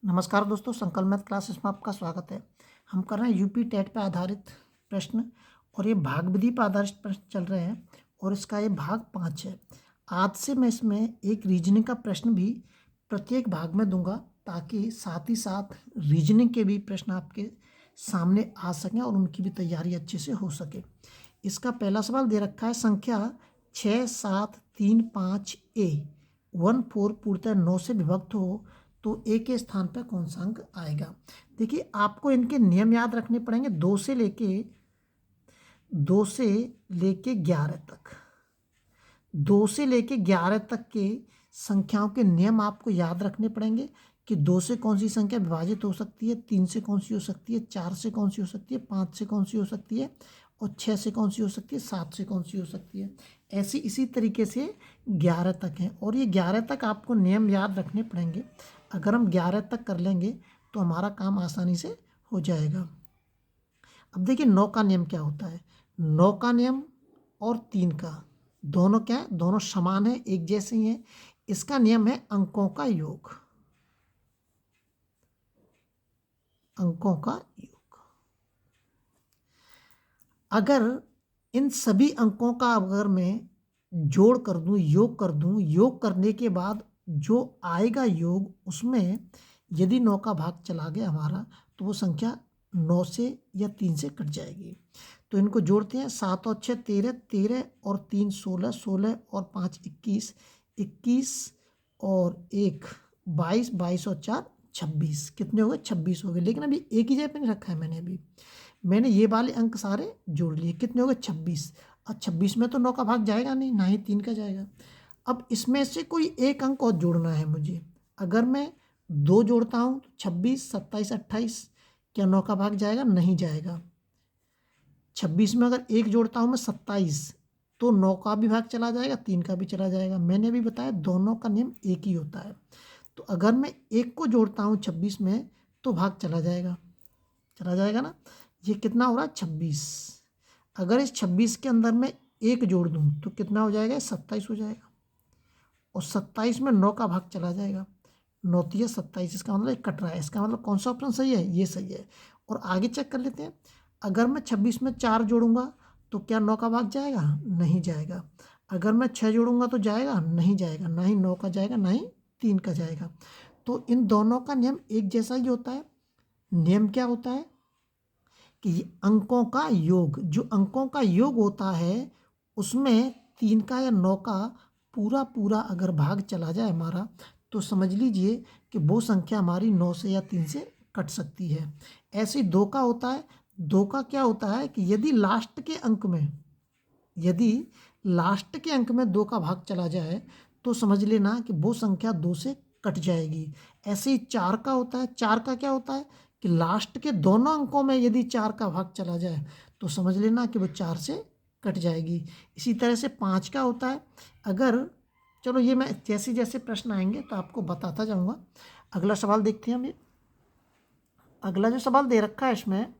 नमस्कार दोस्तों, संकल्प मैथ क्लासेस में आपका स्वागत है। हम कर रहे हैं यूपी टेट पर आधारित प्रश्न और ये भाग विधि पर आधारित प्रश्न चल रहे हैं और इसका ये भाग 5 है। आज से मैं इसमें एक रीजनिंग का प्रश्न भी प्रत्येक भाग में दूंगा ताकि साथ ही साथ रीजनिंग के भी प्रश्न आपके सामने आ सकें और उनकी भी तैयारी अच्छे से हो सके। इसका पहला सवाल दे रखा है, संख्या 6, 7, 3, 5 ए 1, 4 पूर्णतः 9 से विभक्त हो तो ए के स्थान पर कौन सा अंक आएगा। देखिए, आपको इनके नियम याद रखने पड़ेंगे। 2 से लेके 11 तक, 2 से लेके 11 तक के संख्याओं के नियम आपको याद रखने पड़ेंगे कि 2 से कौन सी संख्या विभाजित हो सकती है, 3 से कौन सी हो सकती है, 4 से कौन सी हो सकती है, 5 से कौन सी हो सकती है और 6 से कौन सी हो सकती है, 7 से कौन सी हो सकती है। ऐसी इसी तरीके से 11 तक हैं और ये 11 तक आपको नियम याद रखने पड़ेंगे। अगर हम 11 तक कर लेंगे तो हमारा काम आसानी से हो जाएगा। अब देखिए 9 का नियम क्या होता है। 9 का नियम और 3 का दोनों क्या है, दोनों समान है, एक जैसे ही है। इसका नियम है अंकों का योग, अंकों का योग। अगर इन सभी अंकों का अगर मैं जोड़ कर दूं, योग कर दूं, योग करने के बाद जो आएगा योग, उसमें यदि 9 का भाग चला गया हमारा तो वो संख्या 9 से या 3 से कट जाएगी। तो इनको जोड़ते हैं। 7 और 6 13, 13 और 3 16, 16 और 5 21, 21 और 1 22, 22 और 4 26। कितने हो गए? 26 हो गए। लेकिन अभी एक ही जगह पे नहीं रखा है मैंने ये वाले अंक सारे जोड़ लिए। कितने हो गए? 26। और 26 में तो 9 का भाग जाएगा नहीं, ना ही 3 का जाएगा। अब इसमें से कोई एक अंक और जोड़ना है मुझे। अगर मैं 2 जोड़ता हूँ तो 26, 27, 28, क्या 9 का भाग जाएगा? नहीं जाएगा। 26 में अगर एक जोड़ता हूँ मैं 27, तो 9 का भी भाग चला जाएगा, 3 का भी चला जाएगा। मैंने अभी बताया दोनों का नियम एक ही होता है। तो अगर मैं एक को जोड़ता हूँ 26 में तो भाग चला जाएगा ना। ये कितना हो रहा है? 26। अगर इस 26 के अंदर मैं एक जोड़ दूँ तो कितना हो जाएगा? 27 हो जाएगा। और 27 में 9 का भाग चला जाएगा। 9 तिया 27, इसका मतलब एक कट रहा है। इसका मतलब कौन सा ऑप्शन सही है? ये सही है। और आगे चेक कर लेते हैं। अगर मैं 26 में 4 जोड़ूंगा तो क्या 9 का भाग जाएगा? नहीं जाएगा। अगर मैं 6 जोड़ूंगा तो जाएगा? नहीं जाएगा। ना ही 9 का जाएगा, ना ही 3 का जाएगा। तो इन दोनों का नियम एक जैसा ही होता है। नियम क्या होता है कि अंकों का योग, जो अंकों का योग होता है उसमें 3 का या 9 का पूरा पूरा अगर भाग चला जाए हमारा, तो समझ लीजिए कि वो संख्या हमारी 9 से या 3 से कट सकती है। ऐसे 2 का होता है। 2 का क्या होता है कि यदि लास्ट के अंक में 2 का भाग चला जाए तो समझ लेना कि वो संख्या 2 से कट जाएगी। ऐसे ही 4 का होता है। 4 का क्या होता है कि लास्ट के दोनों अंकों में यदि 4 का भाग चला जाए तो समझ लेना कि वो 4 से कट जाएगी। इसी तरह से 5 का होता है। अगर, चलो ये मैं जैसे जैसे प्रश्न आएंगे तो आपको बताता जाऊंगा। अगला सवाल देखते हैं हम। ये अगला जो सवाल दे रखा है इसमें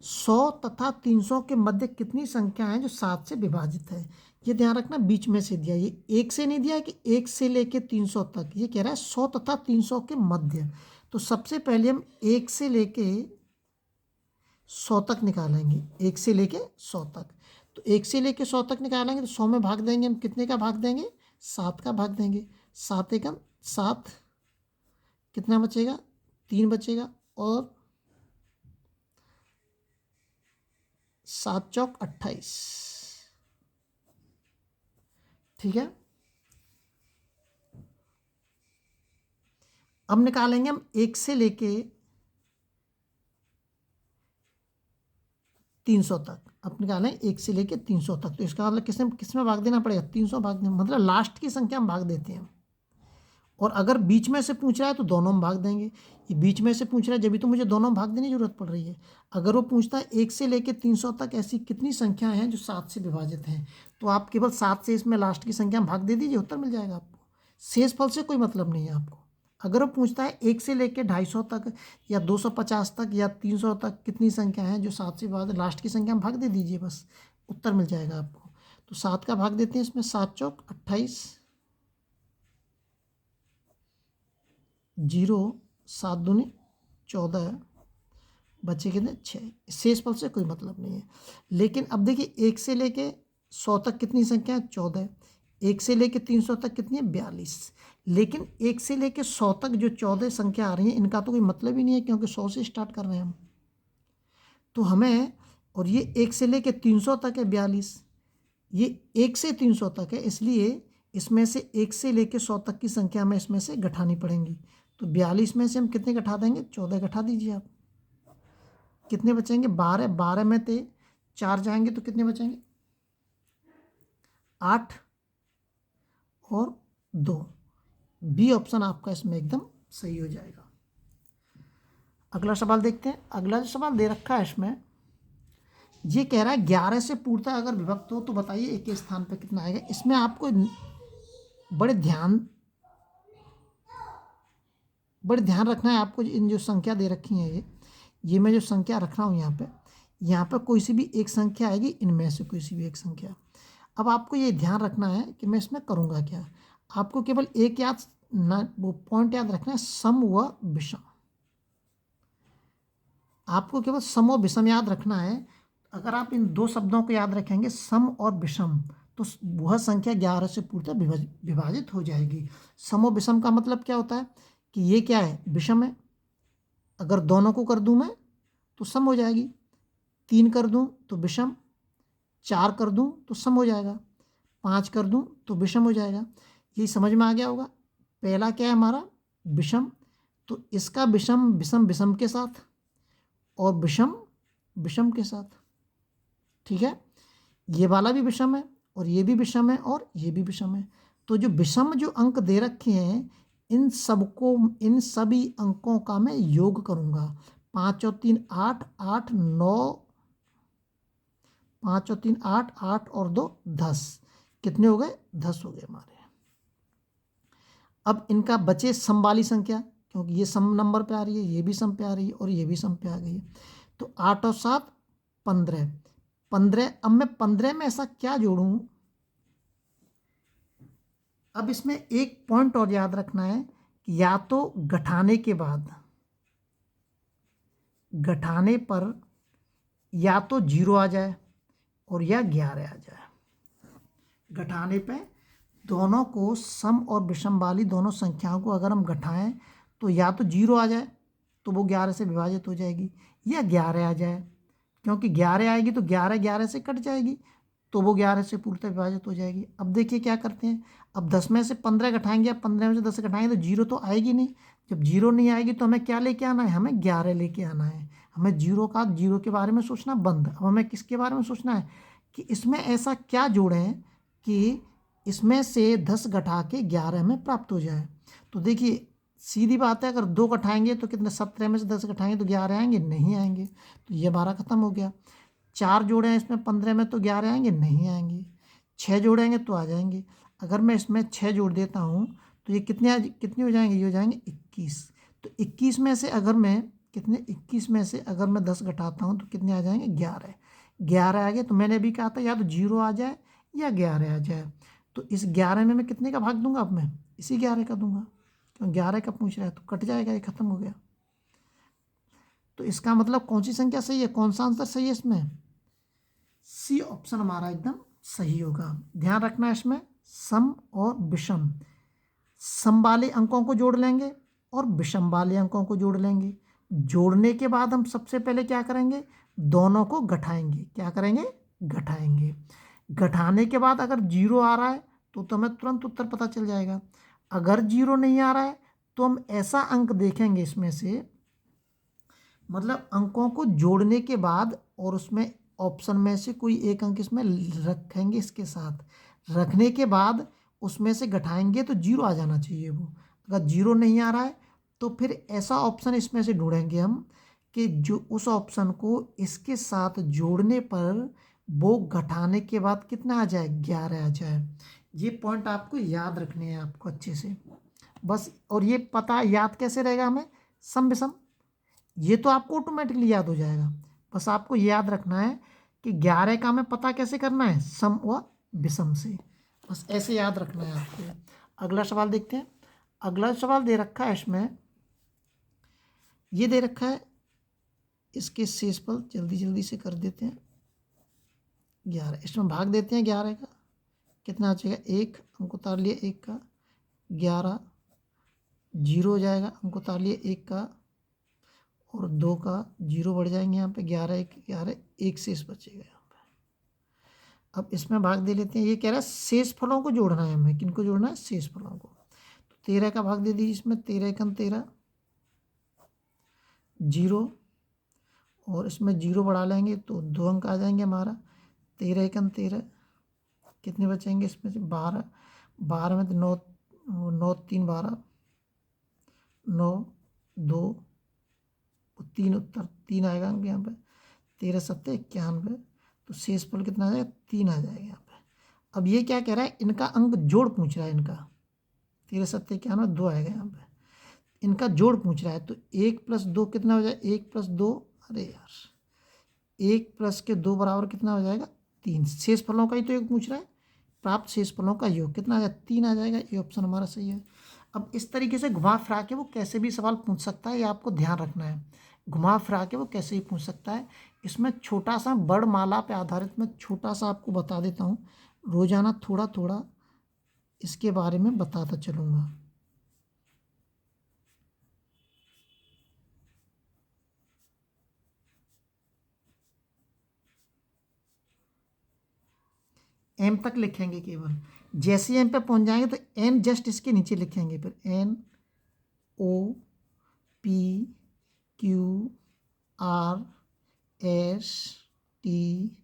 100 तथा 300 के मध्य कितनी संख्या है जो 7 से विभाजित है। ये ध्यान रखना, बीच में से दिया, ये एक से नहीं दिया है कि 1 से लेके 300 तक। ये कह रहा है 100 तथा 300 के मध्य। तो सबसे पहले हम 1 से लेके 100 तक निकालेंगे। 1 से लेके 100 तक। तो 1 से लेके 100 तक निकालेंगे तो 100 में भाग देंगे हम। कितने का भाग देंगे? 7 का भाग देंगे। 7 एकम 7, कितना बचेगा? 3 बचेगा। और 7 चौक 28। ठीक है। अब निकालेंगे हम 1 से लेके 300 तक। अब निकालें 1 से लेके 300 तक। तो इसका मतलब किसमें भाग देना पड़ेगा? 300 भाग देना, मतलब लास्ट की संख्या हम भाग देते हैं। और अगर बीच में से पूछ रहा है तो दोनों में भाग देंगे। ये बीच में से पूछ रहा है जब भी तो मुझे दोनों में भाग देने की जरूरत पड़ रही है। अगर वो पूछता है 1 से लेके 300 तक ऐसी कितनी संख्या हैं जो 7 से विभाजित हैं, तो आप केवल 7 से इसमें लास्ट की संख्या भाग दे दीजिए, उत्तर मिल जाएगा आपको। शेष फल से कोई मतलब नहीं है आपको। अगर वो पूछता है 1 से लेके 250 तक या 250 तक या 300 तक कितनी संख्या है जो 7 से विभाजित, लास्ट की संख्या भाग दे दीजिए, बस उत्तर मिल जाएगा आपको। तो 7 का भाग देते हैं इसमें। 7 चौक 28, जीरो, 7 दूनी 14, बचे कितने 6। शेष पल से कोई मतलब नहीं है। लेकिन अब देखिए 1 से लेके 100 तक कितनी संख्या है 14, 1 से लेके 300 तक कितनी है 42। लेकिन 1 से लेके 100 तक जो 14 संख्या आ रही है इनका तो कोई मतलब ही नहीं है, क्योंकि 100 से स्टार्ट कर रहे हैं हम। तो हमें, और ये 1 से लेके 300 तक है 42, ये 1 से 300 तक है, इसलिए इसमें से 1 से लेके 100 तक की संख्या हमें इसमें से घटानी पड़ेंगी। तो 42 में से हम कितने घटा देंगे 14 घटा दीजिए आप। कितने बचेंगे 12, 12 में से 4 जाएंगे तो कितने बचेंगे 8 और 2। बी ऑप्शन आपका इसमें एकदम सही हो जाएगा। अगला सवाल देखते हैं। अगला जो सवाल दे रखा है इसमें, ये कह रहा है 11 से पूर्णतः अगर विभक्त हो तो बताइए एक के स्थान पर कितना आएगा। इसमें आपको बड़े ध्यान रखना है आपको। इन जो संख्या दे रखी है ये मैं जो संख्या रख रहा हूँ यहाँ पे कोई सी भी एक संख्या आएगी, इनमें से कोई सी भी एक संख्या। अब आपको ये ध्यान रखना है कि मैं इसमें करूँगा क्या। आपको केवल एक वो पॉइंट याद रखना है, सम व विषम। आपको केवल सम और विषम याद रखना है। अगर आप इन दो शब्दों को याद रखेंगे, सम और विषम, तो वह संख्या 11 से पूर्णतः विभाजित हो जाएगी। सम और विषम का मतलब क्या होता है कि ये क्या है, विषम है। अगर दोनों को कर दूं मैं तो सम हो जाएगी, 3 कर दूं तो विषम, 4 कर दूं तो सम हो जाएगा, 5 कर दूं तो विषम हो जाएगा। ये समझ में आ गया होगा। पहला क्या है हमारा विषम, तो इसका विषम विषम विषम के साथ और विषम विषम के साथ, ठीक है। ये वाला भी विषम है और ये भी विषम है और ये भी विषम है। तो जो विषम जो अंक दे रखे हैं इन सभी अंकों का मैं योग करूंगा। 5 और 3 8, 8 9, 5 और 3 8, 8 और 2 10, कितने हो गए 10 हो गए हमारे। अब इनका बचे सम वाली संख्या, क्योंकि ये सम नंबर पे आ रही है, ये भी सम पे आ रही है और ये भी सम पे आ गई है। तो 8 और 7 15, 15। अब मैं 15 में ऐसा क्या जोड़ूं। अब इसमें एक पॉइंट और याद रखना है कि या तो घटाने पर या तो 0 आ जाए और या 11 आ जाए। घटाने पे दोनों को, सम और विषम वाली दोनों संख्याओं को अगर हम घटाएं तो या तो 0 आ जाए तो वो 11 से विभाजित हो जाएगी, या 11 आ जाए, क्योंकि 11 आएगी तो 11 11 से कट जाएगी तो वो 11 से पूर्णतः विभाजित हो जाएगी। अब देखिए क्या करते हैं। अब 10 में से 15 घटाएंगे, अब 15 में से 10 घटाएंगे तो 0 तो आएगी नहीं। जब 0 नहीं आएगी तो हमें क्या लेके आना है, हमें 11 लेके आना है। हमें 0 के बारे में सोचना बंद। अब हमें किसके बारे में सोचना है कि इसमें ऐसा क्या जोड़ें कि इसमें से 10 घटा के 11 में प्राप्त हो जाए। तो देखिए सीधी बात है, अगर 2 घटाएंगे तो कितने, 17 में से 10 घटाएंगे तो 11 आएंगे, नहीं आएंगे, तो ये 12 खत्म हो गया। 4 जोड़े हैं इसमें 15 में तो 11 आएंगे, नहीं आएंगे। 6 जोड़ेंगे तो आ जाएंगे। अगर मैं इसमें 6 जोड़ देता हूँ तो ये कितने हो जाएंगे, ये हो जाएंगे 21। तो 21 में से अगर मैं 21 में से अगर मैं 10 घटाता हूँ तो कितने आ जाएंगे 11। 11 आ गए। तो मैंने अभी कहा था या तो 0 आ जाए या 11 आ जाए। तो इस 11 में मैं कितने का भाग दूंगा, अब मैं इसी 11 का दूंगा, क्यों 11 का पूछ रहा है, तो कट जाएगा, ये खत्म हो गया। तो इसका मतलब कौन सी संख्या सही है, कौन सा आंसर सही है इसमें, सी ऑप्शन हमारा एकदम सही होगा। ध्यान रखना है इसमें सम और विषम, सम वाले अंकों को जोड़ लेंगे और विषम वाले अंकों को जोड़ लेंगे। जोड़ने के बाद हम सबसे पहले क्या करेंगे, दोनों को घटाएंगे। क्या करेंगे, घटाएंगे। घटाने के बाद अगर 0 आ रहा है तो हमें तुरंत उत्तर पता चल जाएगा। अगर 0 नहीं आ रहा है तो हम ऐसा अंक देखेंगे इसमें से, मतलब अंकों को जोड़ने के बाद और उसमें ऑप्शन में से कोई एक अंक इसमें रखेंगे, इसके साथ रखने के बाद उसमें से घटाएंगे तो 0 आ जाना चाहिए वो। अगर 0 नहीं आ रहा है तो फिर ऐसा ऑप्शन इसमें से ढूंढेंगे हम कि जो उस ऑप्शन को इसके साथ जोड़ने पर वो घटाने के बाद कितना आ जाए, 11 आ जाए। ये पॉइंट आपको याद रखने हैं आपको अच्छे से बस। और ये पता याद कैसे रहेगा हमें, सम विषम, ये तो आपको ऑटोमेटिकली याद हो जाएगा। बस आपको याद रखना है कि 11 का हमें पता कैसे करना है, सम व विषम से, बस ऐसे याद रखना है आपको। अगला सवाल देखते हैं। अगला सवाल दे रखा है इसमें, ये दे रखा है, इसके शेषफल जल्दी जल्दी से कर देते हैं 11, इसमें भाग देते हैं 11 का, कितना आ जाएगा 1, अंक उतार लिए 1 का, 11 जीरो हो जाएगा, अंक उतार लिए 1 का और 2 का, जीरो बढ़ जाएंगे यहाँ पे, 11 1 11, 1 शेष बचेगा यहाँ पे। अब इसमें भाग दे लेते हैं, ये कह रहा है शेष फलों को जोड़ना है हमें, किनको जोड़ना है, शेष फलों को। तो 13 का भाग दे दीजिए इसमें, 13 एकम 13, जीरो, और इसमें जीरो बढ़ा लेंगे तो 2 अंक आ जाएंगे हमारा, 13 एकम 13, कितने बचेंगे इसमें से 12, 12 में तो 9 9 3 12, 9 2 3 उत्तर 3 आएगा अंक यहाँ पे, 13 7 91, तो शेषफल कितना आ जाएगा 3 आ जाएगा यहाँ पे। अब ये क्या कह रहा है, इनका अंक जोड़ पूछ रहा है, इनका 13 7 91 2 आएगा यहाँ पे, इनका जोड़ पूछ रहा है। तो 1 + 2 कितना हो जाएगा, 1 + 2, अरे यार 1 + के 2 बराबर कितना हो जाएगा 3, शेष फलों का ही तो योग पूछ रहा है, प्राप्त शेष फलों का योग कितना आ जाएगा 3 आ जाएगा, ये ऑप्शन हमारा सही है। अब इस तरीके से घुमा फिरा के वो कैसे भी सवाल पूछ सकता है, ये आपको ध्यान रखना है, घुमा फिरा के वो कैसे ही पूछ सकता है। इसमें छोटा सा वर्णमाला पे आधारित मैं छोटा सा आपको बता देता हूँ, रोजाना थोड़ा थोड़ा इसके बारे में बताता चलूँगा। एम तक लिखेंगे केवल, जैसे एम पे पहुंच जाएंगे तो एन जस्ट इसके नीचे लिखेंगे, फिर N O P Q R S T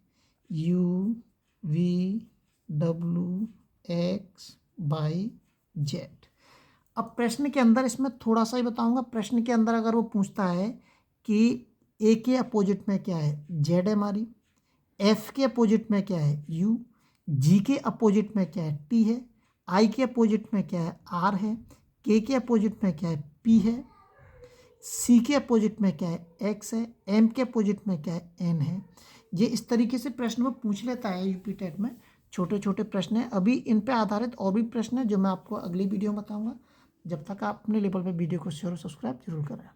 U V W X Y Z. अब प्रश्न के अंदर इसमें थोड़ा सा ही बताऊंगा, प्रश्न के अंदर अगर वो पूछता है कि ए के अपोजिट में क्या है, जेड है हमारी, एफ के अपोजिट में क्या है, यू, जी के अपोजिट में क्या है, टी है, आई के अपोजिट में क्या है, आर है, के अपोजिट में क्या है, पी है, सी के अपोजिट में क्या है, एक्स है, एम के अपोजिट में क्या है, एन है। ये इस तरीके से प्रश्न वो पूछ लेता है यूपी टेट में, छोटे छोटे प्रश्न हैं। अभी इन पे आधारित और भी प्रश्न हैं जो मैं आपको अगली वीडियो में बताऊंगा। जब तक आप अपने लेवल पे वीडियो को शेयर और सब्सक्राइब जरूर करें।